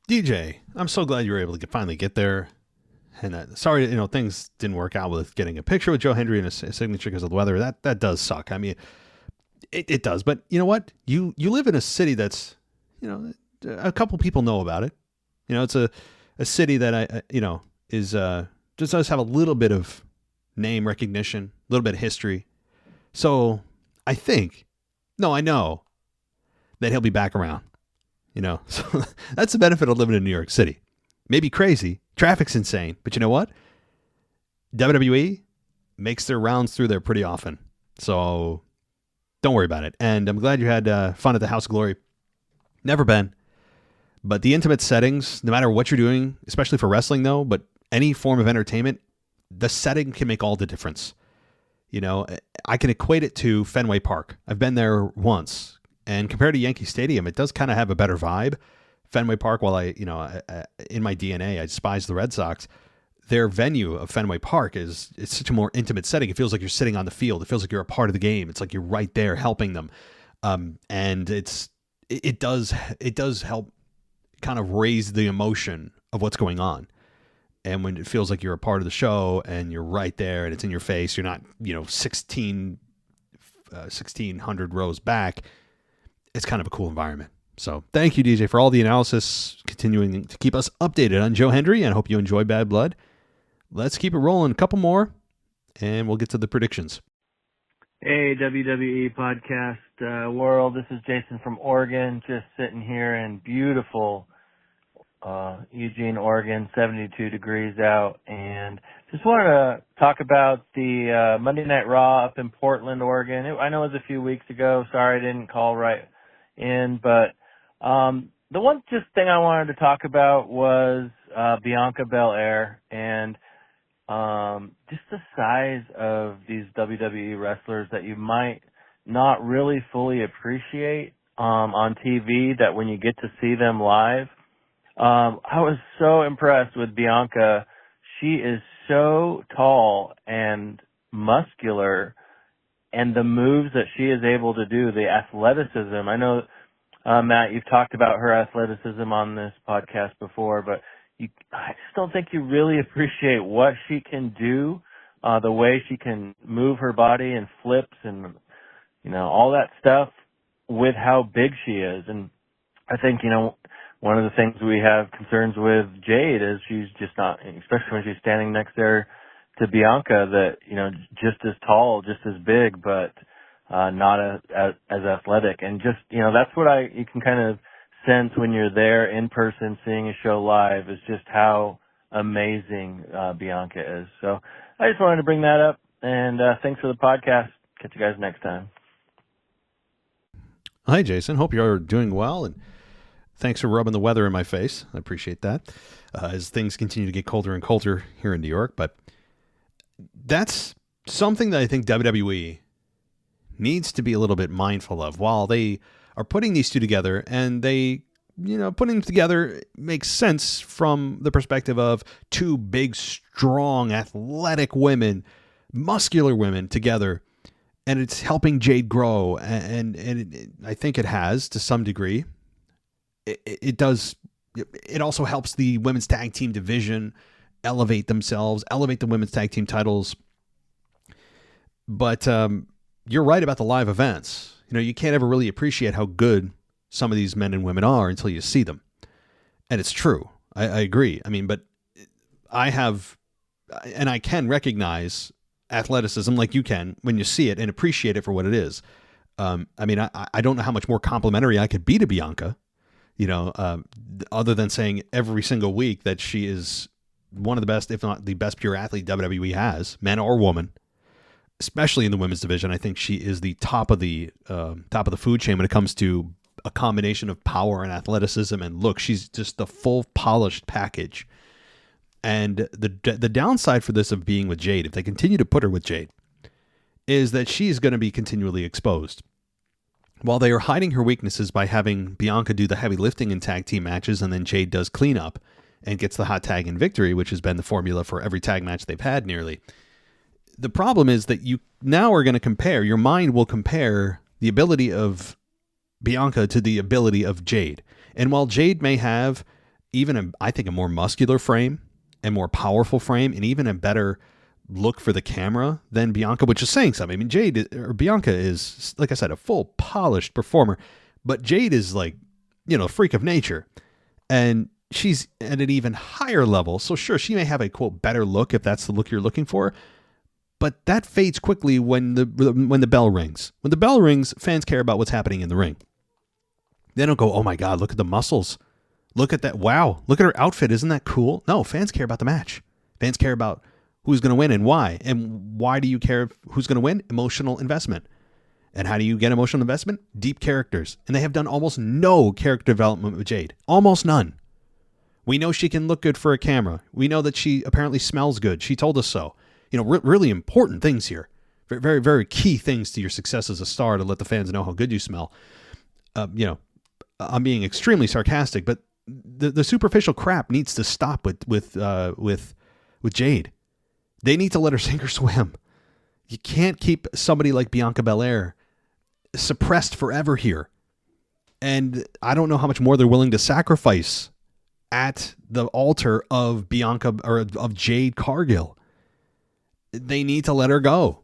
DJ, I'm so glad you were able to finally get there. And sorry, things didn't work out with getting a picture with Joe Hendry and a signature because of the weather. That does suck. I mean, it does. But you know what? You live in a city that's, a couple people know about it. It's a city that is just does have a little bit of name recognition, a little bit of history. So I know that he'll be back around. So that's the benefit of living in New York City. Maybe crazy, traffic's insane, but you know what? WWE makes their rounds through there pretty often. So don't worry about it. And I'm glad you had fun at the House of Glory. Never been. But the intimate settings, no matter what you're doing, especially for wrestling though, but any form of entertainment, the setting can make all the difference. I can equate it to Fenway Park. I've been there once. And compared to Yankee Stadium, it does kind of have a better vibe. Fenway Park, while in my DNA, I despise the Red Sox, their venue of Fenway Park it's such a more intimate setting. It feels like you're sitting on the field. It feels like you're a part of the game. It's like you're right there helping them. And it does help kind of raise the emotion of what's going on. And when it feels like you're a part of the show and you're right there and it's in your face, you're not, 1,600 rows back. It's kind of a cool environment. So thank you, DJ, for all the analysis, continuing to keep us updated on Joe Hendry, and I hope you enjoy Bad Blood. Let's keep it rolling. A couple more, and we'll get to the predictions. Hey, WWE podcast world. This is Jason from Oregon, just sitting here in beautiful Eugene, Oregon, 72 degrees out, and just wanted to talk about the Monday Night Raw up in Portland, Oregon. I know it was a few weeks ago. Sorry I didn't call right in, but the one just thing I wanted to talk about was Bianca Belair and just the size of these WWE wrestlers that you might not really fully appreciate on TV, that when you get to see them live. I was so impressed with Bianca. She is so tall and muscular, and the moves that she is able to do, the athleticism. I know, Matt, you've talked about her athleticism on this podcast before, but I just don't think you really appreciate what she can do, the way she can move her body and flips and, all that stuff with how big she is. And I think, one of the things we have concerns with Jade is she's just not, especially when she's standing next there to Bianca, that, just as tall, just as big, but not as athletic. And just, that's what you can kind of sense when you're there in person seeing a show live, is just how amazing Bianca is. So I just wanted to bring that up, and thanks for the podcast. Catch you guys next time. Hi, Jason. Hope you're doing well, and thanks for rubbing the weather in my face. I appreciate that as things continue to get colder and colder here in New York. But that's something that I think WWE needs to be a little bit mindful of. While they are putting these two together, and they, putting them together makes sense from the perspective of two big, strong, athletic women, muscular women together, and it's helping Jade grow, and I think it has to some degree. It does. It also helps the women's tag team division elevate themselves, elevate the women's tag team titles. But you're right about the live events. You can't ever really appreciate how good some of these men and women are until you see them. And it's true. I agree. I mean, but I can recognize athleticism like you can when you see it and appreciate it for what it is. I don't know how much more complimentary I could be to Bianca, other than saying every single week that she is one of the best, if not the best pure athlete WWE has, man or woman, especially in the women's division. I think she is the top of the food chain when it comes to a combination of power and athleticism and look. She's just the full polished package. And the downside for this of being with Jade, if they continue to put her with Jade, is that she's going to be continually exposed. While they are hiding her weaknesses by having Bianca do the heavy lifting in tag team matches, and then Jade does cleanup and gets the hot tag in victory, which has been the formula for every tag match they've had nearly. The problem is that you now are going to compare, your mind will compare the ability of Bianca to the ability of Jade. And while Jade may have even I think a more muscular frame and more powerful frame and even a better look for the camera than Bianca, which is saying something. I mean, Bianca is, like I said, a full polished performer, but Jade is like, a freak of nature, and she's at an even higher level. So sure, she may have a quote better look if that's the look you're looking for, but that fades quickly when the bell rings. When the bell rings, fans care about what's happening in the ring. They don't go, oh my God, look at the muscles. Look at that. Wow. Look at her outfit. Isn't that cool? No, fans care about the match. Fans care about who's going to win and why. And why do you care who's going to win? Emotional investment. And how do you get emotional investment? Deep characters. And they have done almost no character development with Jade. Almost none. We know she can look good for a camera. We know that she apparently smells good. She told us so. Really important things here. Very, very, very key things to your success as a star to let the fans know how good you smell. I'm being extremely sarcastic, but the superficial crap needs to stop with Jade. They need to let her sink or swim. You can't keep somebody like Bianca Belair suppressed forever here. And I don't know how much more they're willing to sacrifice at the altar of Bianca or of Jade Cargill. They need to let her go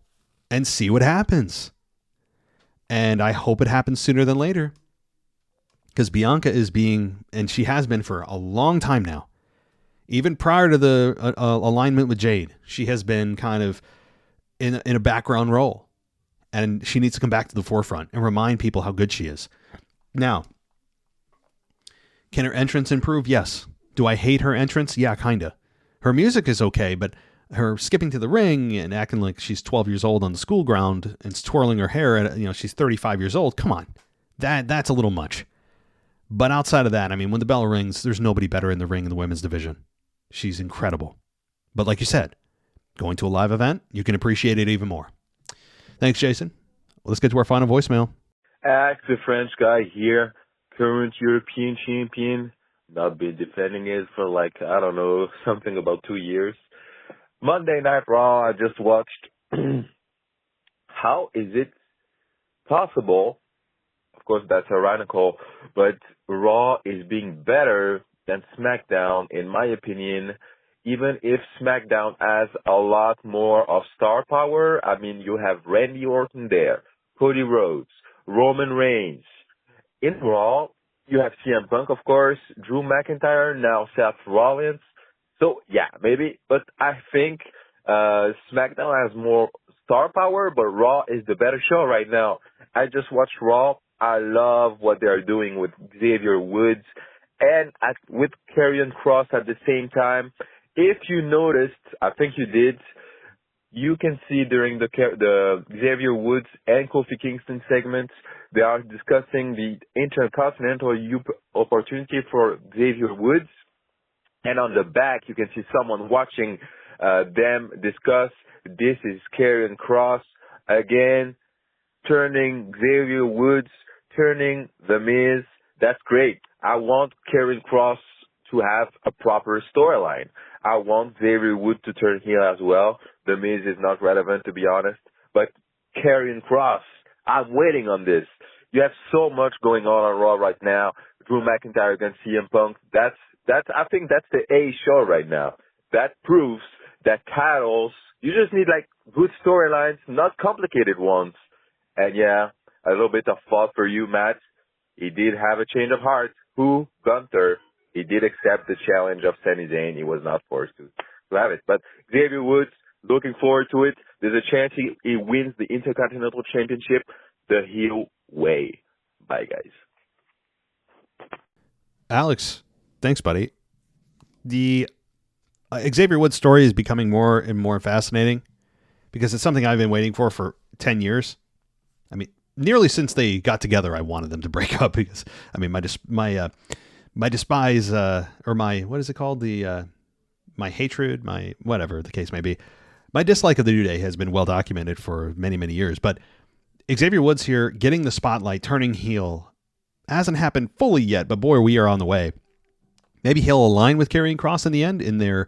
and see what happens. And I hope it happens sooner than later. Because Bianca is being, and she has been for a long time now, even prior to the alignment with Jade, she has been kind of in a background role. And she needs to come back to the forefront and remind people how good she is. Now, can her entrance improve? Yes. Do I hate her entrance? Yeah, kind of. Her music is okay, but her skipping to the ring and acting like she's 12 years old on the school ground and twirling her hair at, she's 35 years old. Come on. That's a little much. But outside of that, when the bell rings, there's nobody better in the ring in the women's division. She's incredible. But like you said, going to a live event, you can appreciate it even more. Thanks, Jason. Well, let's get to our final voicemail. Ask the French guy here, current European champion. Not been defending it for something about 2 years. Monday Night Raw, I just watched. How is it possible? Of course, that's ironical, but Raw is being better than SmackDown, in my opinion, even if SmackDown has a lot more of star power. You have Randy Orton there, Cody Rhodes, Roman Reigns. In Raw, you have CM Punk, of course, Drew McIntyre, now Seth Rollins. So, yeah, maybe, but I think SmackDown has more star power, but Raw is the better show right now. I just watched Raw. I love what they're doing with Xavier Woods and with Karrion Kross at the same time. If you noticed, I think you did, you can see during the Xavier Woods and Kofi Kingston segments, they are discussing the Intercontinental opportunity for Xavier Woods. And on the back, you can see someone watching them discuss. This is Karrion Kross again, turning Xavier Woods turning The Miz, that's great. I want Karrion Kross to have a proper storyline. I want Xavier Woods to turn heel as well. The Miz is not relevant, to be honest. But Karrion Kross, I'm waiting on this. You have so much going on Raw right now. Drew McIntyre against CM Punk. I think that's the A show right now. That proves that titles, you just need like good storylines, not complicated ones. And yeah, a little bit of fault for you, Matt. He did have a change of heart. Who? Gunther. He did accept the challenge of Sami Zayn. He was not forced to have it. But Xavier Woods, looking forward to it. There's a chance he wins the Intercontinental Championship the heel way. Bye, guys. Alex, thanks, buddy. The Xavier Woods story is becoming more and more fascinating because it's something I've been waiting for 10 years. I mean, nearly since they got together, I wanted them to break up because, I mean, my despise, or my, what is it called? My hatred, my, whatever the case may be. My dislike of the New Day has been well documented for many, many years, but Xavier Woods here getting the spotlight, turning heel, hasn't happened fully yet, but boy, we are on the way. Maybe he'll align with Karrion Kross in the end in their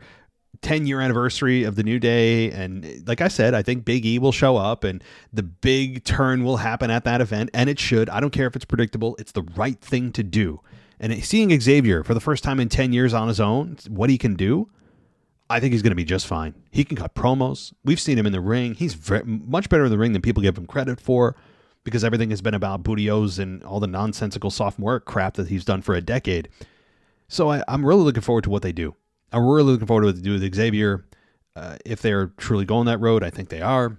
10-year anniversary of the New Day. And like I said, I think Big E will show up and the big turn will happen at that event. And it should. I don't care if it's predictable. It's the right thing to do. And seeing Xavier for the first time in 10 years on his own, what he can do, I think he's going to be just fine. He can cut promos. We've seen him in the ring. He's much better in the ring than people give him credit for because everything has been about bootios and all the nonsensical sophomore crap that he's done for a decade. So I'm really looking forward to what they do. I'm really looking forward to what they do with Xavier. If they're truly going that road, I think they are.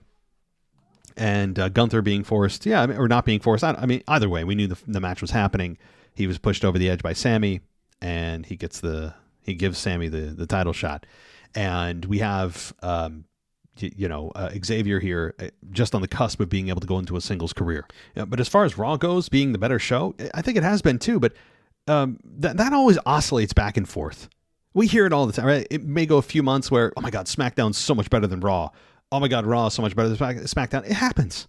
And Gunther being forced, or not being forced. I mean, either way, we knew the match was happening. He was pushed over the edge by Sammy, and he gives Sammy the title shot. And we have, Xavier here just on the cusp of being able to go into a singles career. But as far as Raw goes, being the better show, I think it has been too. But that always oscillates back and forth. We hear it all the time, right? It may go a few months where, oh my God, SmackDown's so much better than Raw. Oh my God, Raw is so much better than SmackDown. It happens.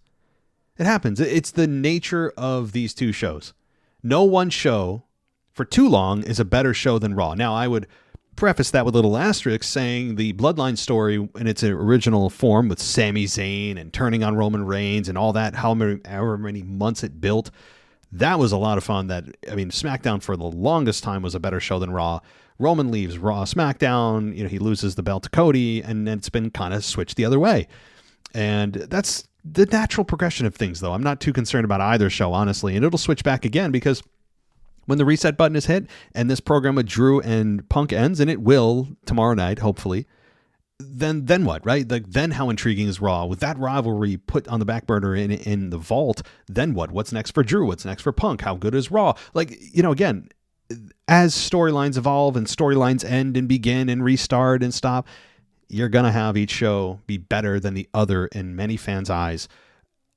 It happens. It's the nature of these two shows. No one show for too long is a better show than Raw. Now, I would preface that with a little asterisk saying the Bloodline story in its original form with Sami Zayn and turning on Roman Reigns and all that, however many months it built, that was a lot of fun. SmackDown for the longest time was a better show than Raw. Roman leaves Raw, SmackDown, he loses the belt to Cody, and it's been kind of switched the other way. And that's the natural progression of things, though. I'm not too concerned about either show, honestly, and it'll switch back again because when the reset button is hit and this program with Drew and Punk ends, and it will tomorrow night, hopefully, then what, right? Then how intriguing is Raw? With that rivalry put on the back burner in the vault, then what? What's next for Drew? What's next for Punk? How good is Raw? Again, as storylines evolve and storylines end and begin and restart and stop, you're going to have each show be better than the other in many fans' eyes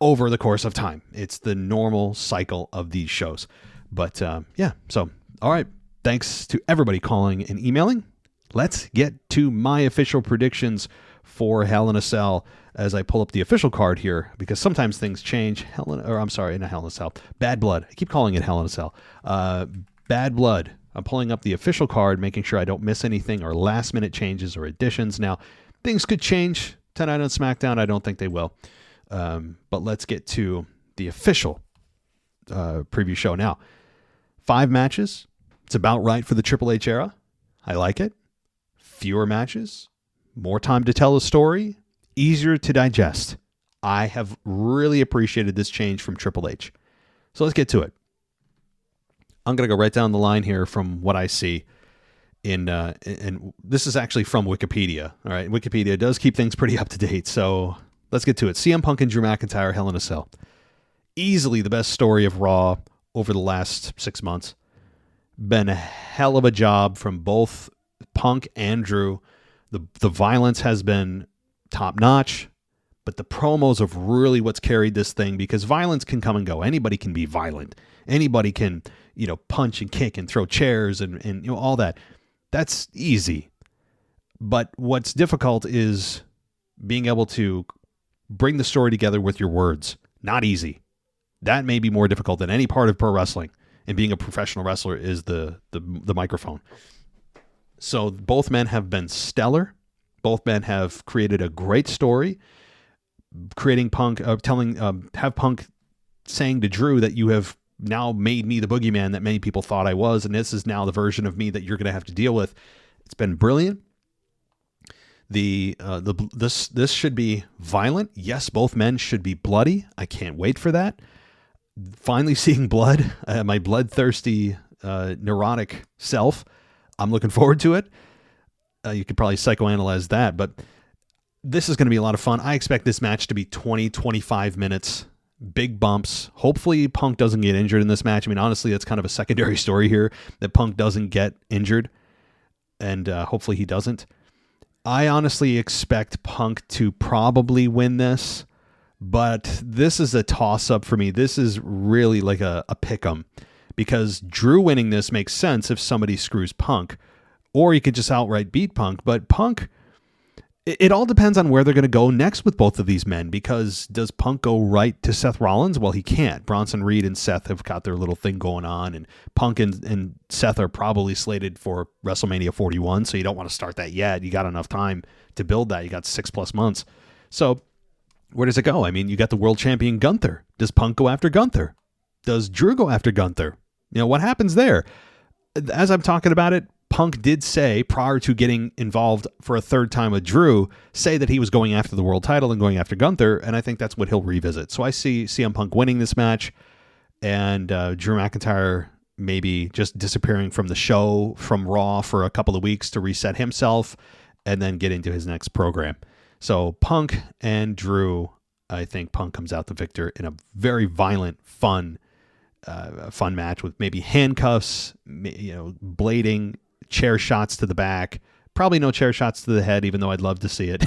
over the course of time. It's the normal cycle of these shows. But so, all right. Thanks to everybody calling and emailing. Let's get to my official predictions for Hell in a Cell as I pull up the official card here, because sometimes things change. Not Hell in a Cell. Bad Blood. I keep calling it Hell in a Cell. Bad Blood. I'm pulling up the official card, making sure I don't miss anything or last minute changes or additions. Now, things could change tonight on SmackDown. I don't think they will. But let's get to the official preview show now. 5 matches. It's about right for the Triple H era. I like it. Fewer matches. More time to tell a story. Easier to digest. I have really appreciated this change from Triple H. So let's get to it. I'm going to go right down the line here from what I see and this is actually from Wikipedia. All right. Wikipedia does keep things pretty up to date. So let's get to it. CM Punk and Drew McIntyre, Hell in a Cell. Easily the best story of Raw over the last 6 months. Been a hell of a job from both Punk and Drew. The violence has been top notch, but the promos have really what's carried this thing, because violence can come and go. Anybody can be violent. Anybody can, punch and kick and throw chairs and all that. That's easy. But what's difficult is being able to bring the story together with your words. Not easy. That may be more difficult than any part of pro wrestling. And being a professional wrestler is the microphone. So both men have been stellar. Both men have created a great story. Creating Punk, have Punk saying to Drew that you have now made me the boogeyman that many people thought I was, and this is now the version of me that you're going to have to deal with. It's been brilliant. This should be violent. Yes, both men should be bloody. I can't wait for that. Finally seeing blood, my bloodthirsty, neurotic self. I'm looking forward to it. You could probably psychoanalyze that, but this is going to be a lot of fun. I expect this match to be 20, 25 minutes, big bumps. Hopefully Punk doesn't get injured in this match. I mean, honestly, that's kind of a secondary story here, that Punk doesn't get injured, and hopefully he doesn't. I honestly expect Punk to probably win this, but this is a toss-up for me. This is really like a pick-em, because Drew winning this makes sense if somebody screws Punk, or he could just outright beat Punk. But Punk, it all depends on where they're going to go next with both of these men, because does Punk go right to Seth Rollins? Well, he can't. Bronson Reed and Seth have got their little thing going on, and Punk and Seth are probably slated for WrestleMania 41, so you don't want to start that yet. You got enough time to build that. You got 6+ months. So where does it go? I mean, you got the world champion Gunther. Does Punk go after Gunther? Does Drew go after Gunther? You know, what happens there? As I'm talking about it, Punk did say, prior to getting involved for a third time with Drew, say that he was going after the world title and going after Gunther, and I think that's what he'll revisit. So I see CM Punk winning this match, and Drew McIntyre maybe just disappearing from the show, from Raw, for a couple of weeks to reset himself, and then get into his next program. So Punk and Drew, I think Punk comes out the victor in a very violent, fun match with maybe handcuffs, blading, chair shots to the back. Probably no chair shots to the head, even though I'd love to see it.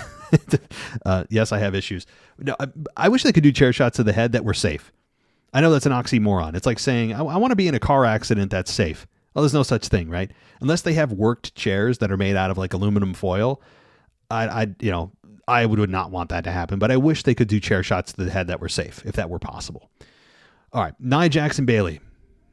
Yes, I have issues. No, I wish they could do chair shots to the head that were safe. I know that's an oxymoron. It's like saying, I want to be in a car accident that's safe. Well, there's no such thing, right? Unless they have worked chairs that are made out of like aluminum foil, I would not want that to happen, but I wish they could do chair shots to the head that were safe, if that were possible. All right, Nia Jax and Bayley.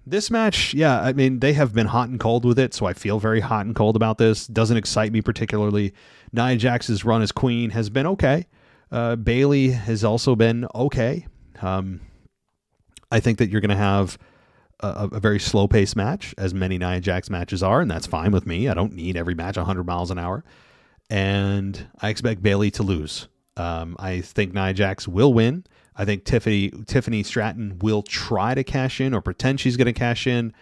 This match, yeah, I mean, they have been hot and cold with it, so I feel very hot and cold about this. Doesn't excite me particularly. Nia Jax's run as queen has been okay. Bayley has also been okay. I think that you're going to have a very slow-paced match, as many Nia Jax matches are, and that's fine with me. I don't need every match 100 miles an hour. And I expect Bayley to lose. I think Nia Jax will win. I think Tiffany Stratton will try to cash in or pretend she's going to cash in,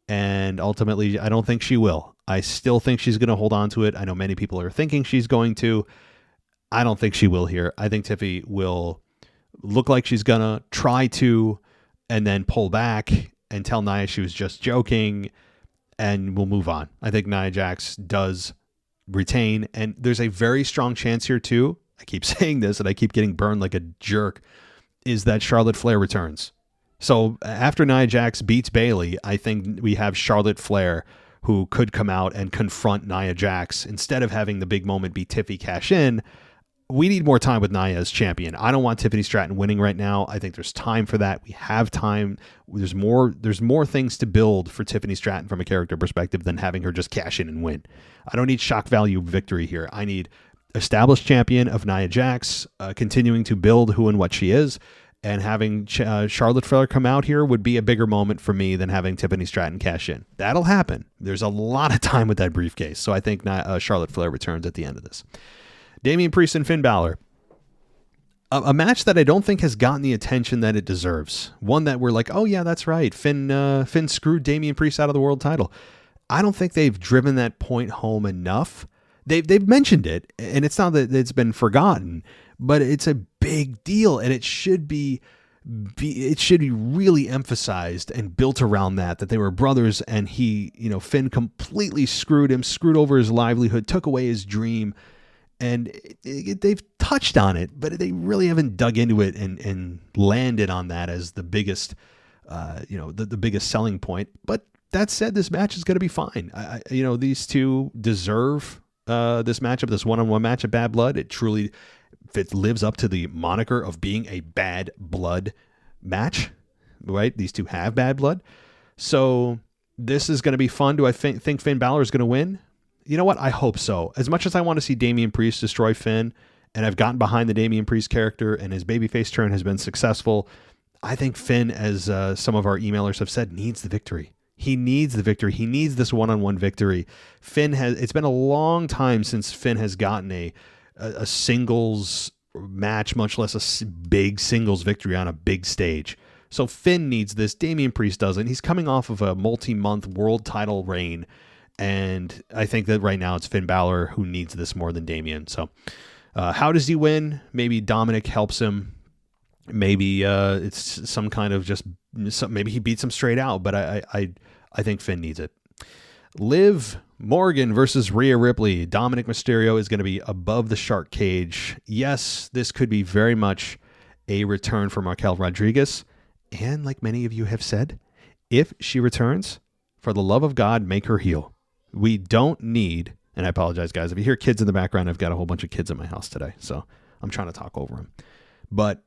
and ultimately I don't think she will. I still think she's going to hold on to it. I know many people are thinking she's going to. I don't think she will here. I think Tiffy will look like she's going to try to, and then pull back and tell Nia she was just joking, and we'll move on. I think Nia Jax does retain, and there's a very strong chance here too. I keep saying this and I keep getting burned like a jerk, is that Charlotte Flair returns. So after Nia Jax beats Bayley, I think we have Charlotte Flair, who could come out and confront Nia Jax instead of having the big moment be Tiffy cash in. We need more time with Nia as champion. I don't want Tiffany Stratton winning right now. I think there's time for that. We have time. There's more things to build for Tiffany Stratton from a character perspective than having her just cash in and win. I don't need shock value victory here. I need established champion of Nia Jax, continuing to build who and what she is, and having Charlotte Flair come out here would be a bigger moment for me than having Tiffany Stratton cash in. That'll happen. There's a lot of time with that briefcase, so I think Charlotte Flair returns at the end of this. Damian Priest and Finn Balor. A match that I don't think has gotten the attention that it deserves. One that we're like, oh yeah, that's right. Finn screwed Damian Priest out of the world title. I don't think they've driven that point home enough. They've mentioned it, and it's not that it's been forgotten, but it's a big deal, and it should be really emphasized and built around that they were brothers, and Finn completely screwed him, screwed over his livelihood, took away his dream, and they've touched on it, but they really haven't dug into it and landed on that as the biggest, the biggest selling point. But that said, this match is going to be fine. These two deserve this matchup, this one-on-one match of Bad Blood. It lives up to the moniker of being a Bad Blood match. right? These two have bad blood. So this is going to be fun. Do I think Finn Balor is going to win? You know what? I hope so. As much as I want to see Damian Priest destroy Finn, and I've gotten behind the Damian Priest character, and his babyface turn has been successful, I think Finn, as some of our emailers have said, needs the victory. He needs the victory. He needs this one-on-one victory. It's been a long time since Finn has gotten a singles match, much less a big singles victory on a big stage. So Finn needs this. Damian Priest doesn't. He's coming off of a multi-month world title reign, and I think that right now it's Finn Balor who needs this more than Damian. So how does he win? Maybe Dominic helps him. Maybe it's some kind of maybe he beats him straight out, but I think Finn needs it. Liv Morgan versus Rhea Ripley. Dominic Mysterio is going to be above the shark cage. Yes, this could be very much a return for Raquel Rodriguez. And like many of you have said, if she returns, for the love of God, make her heel. We don't need, and I apologize, guys, if you hear kids in the background, I've got a whole bunch of kids in my house today, so I'm trying to talk over them. But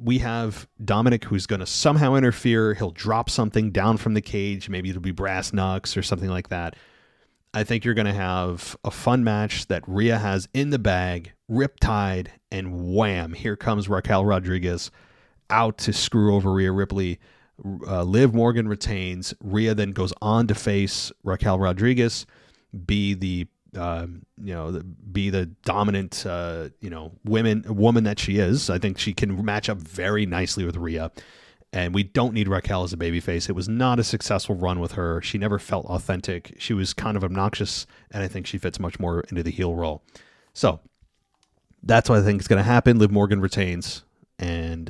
we have Dominic who's going to somehow interfere. He'll drop something down from the cage. Maybe it'll be brass knucks or something like that. I think you're going to have a fun match that Rhea has in the bag, riptide, and wham, here comes Raquel Rodriguez out to screw over Rhea Ripley. Liv Morgan retains. Rhea then goes on to face Raquel Rodriguez, be the dominant, woman that she is. I think she can match up very nicely with Rhea, and we don't need Raquel as a babyface. It was not a successful run with her. She never felt authentic. She was kind of obnoxious, and I think she fits much more into the heel role. So that's what I think is going to happen. Liv Morgan retains, and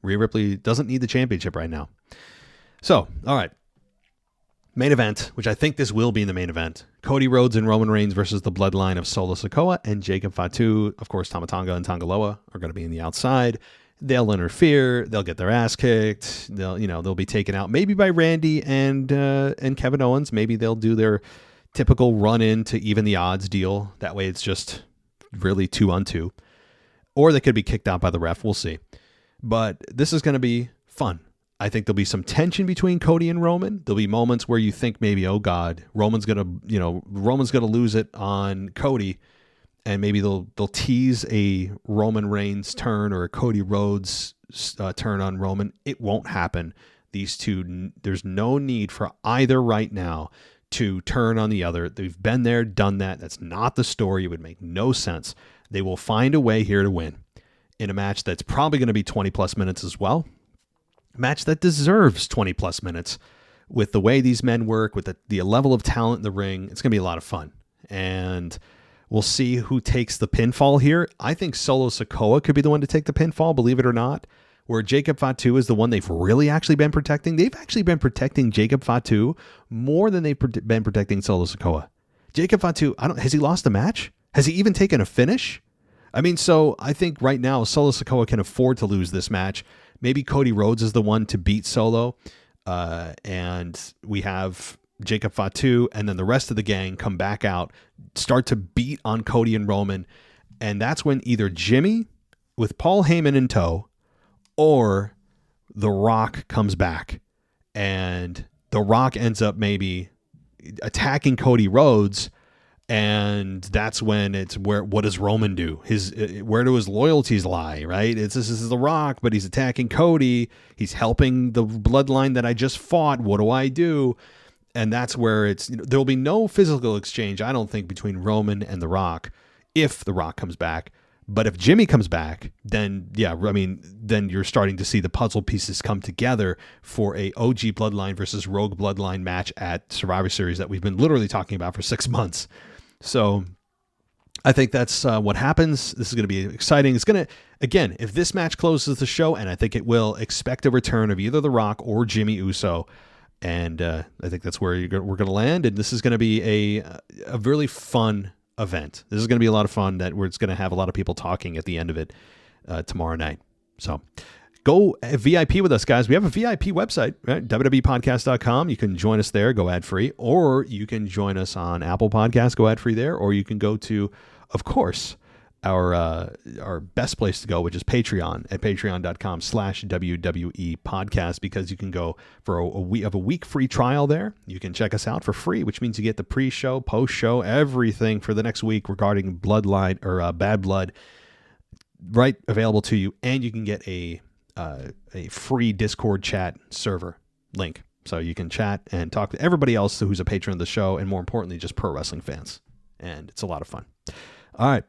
Rhea Ripley doesn't need the championship right now. So, all right. Main event, which I think this will be in the main event. Cody Rhodes and Roman Reigns versus the bloodline of Solo Sikoa and Jacob Fatu. Of course, Tama Tonga and Tangaloa are going to be in the outside. They'll interfere. They'll get their ass kicked. They'll be taken out maybe by Randy and Kevin Owens. Maybe they'll do their typical run-in to even the odds deal. That way it's just really 2-on-2. Or they could be kicked out by the ref. We'll see. But this is going to be fun. I think there'll be some tension between Cody and Roman. There'll be moments where you think maybe, oh God, Roman's gonna lose it on Cody, and maybe they'll tease a Roman Reigns turn or a Cody Rhodes turn on Roman. It won't happen. These two, there's no need for either right now to turn on the other. They've been there, done that. That's not the story. It would make no sense. They will find a way here to win in a match that's probably going to be 20 plus minutes as well. Match that deserves 20 plus minutes with the way these men work, with the level of talent in the ring. It's going to be a lot of fun. And we'll see who takes the pinfall here. I think Solo Sikoa could be the one to take the pinfall, believe it or not, where Jacob Fatu is the one they've really actually been protecting. They've actually been protecting Jacob Fatu more than they've been protecting Solo Sikoa. Jacob Fatu, has he lost a match? Has he even taken a finish? I mean, so I think right now Solo Sikoa can afford to lose this match. Maybe Cody Rhodes is the one to beat Solo, and we have Jacob Fatu, and then the rest of the gang come back out, start to beat on Cody and Roman, and that's when either Jimmy, with Paul Heyman in tow, or The Rock comes back, and The Rock ends up maybe attacking Cody Rhodes, and that's when it's what does Roman do? Where do his loyalties lie, right? This is The Rock, but he's attacking Cody. He's helping the bloodline that I just fought. What do I do? And that's where there'll be no physical exchange, I don't think, between Roman and The Rock if The Rock comes back. But if Jimmy comes back, then then you're starting to see the puzzle pieces come together for a OG Bloodline versus Rogue Bloodline match at Survivor Series that we've been literally talking about for 6 months. So I think that's what happens. This is going to be exciting. It's going to, again, if this match closes the show, and I think it will, expect a return of either The Rock or Jimmy Uso. And I think that's where we're going to land. And this is going to be a really fun event. This is going to be a lot of fun where it's going to have a lot of people talking at the end of it tomorrow night. So go VIP with us, guys. We have a VIP website, right? www.podcast.com. You can join us there, go ad-free, or you can join us on Apple Podcasts, go ad-free there, or you can go to, of course, our best place to go, which is Patreon at patreon.com/WWE podcast, because you can go for a week free trial there. You can check us out for free, which means you get the pre-show, post-show, everything for the next week regarding Bloodline or Bad Blood, right, available to you. And you can get a free Discord chat server link, so you can chat and talk to everybody else who's a patron of the show, and more importantly, just pro wrestling fans. And it's a lot of fun. All right,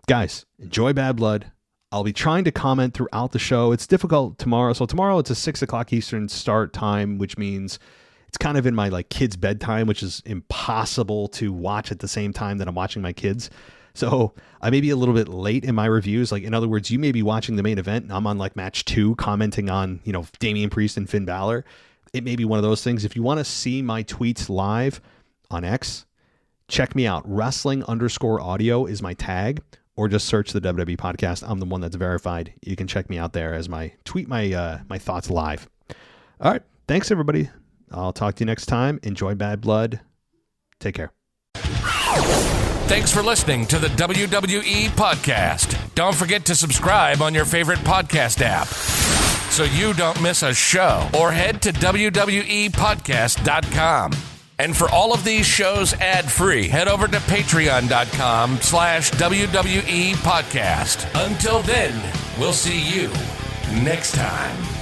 guys, enjoy Bad Blood. I'll be trying to comment throughout the show. It's difficult tomorrow. So tomorrow it's a 6 o'clock Eastern start time, which means it's kind of in my kids' bedtime, which is impossible to watch at the same time that I'm watching my kids. So I may be a little bit late in my reviews. In other words, you may be watching the main event and I'm on match 2 commenting on, Damian Priest and Finn Balor. It may be one of those things. If you want to see my tweets live on X, check me out. Wrestling_audio is my tag, or just search the WWE podcast. I'm the one that's verified. You can check me out there as my thoughts live. All right. Thanks, everybody. I'll talk to you next time. Enjoy Bad Blood. Take care. Thanks for listening to the WWE podcast. Don't forget to subscribe on your favorite podcast app so you don't miss a show, or head to WWEpodcast.com. And for all of these shows ad-free, head over to patreon.com/WWE podcast. Until then, we'll see you next time.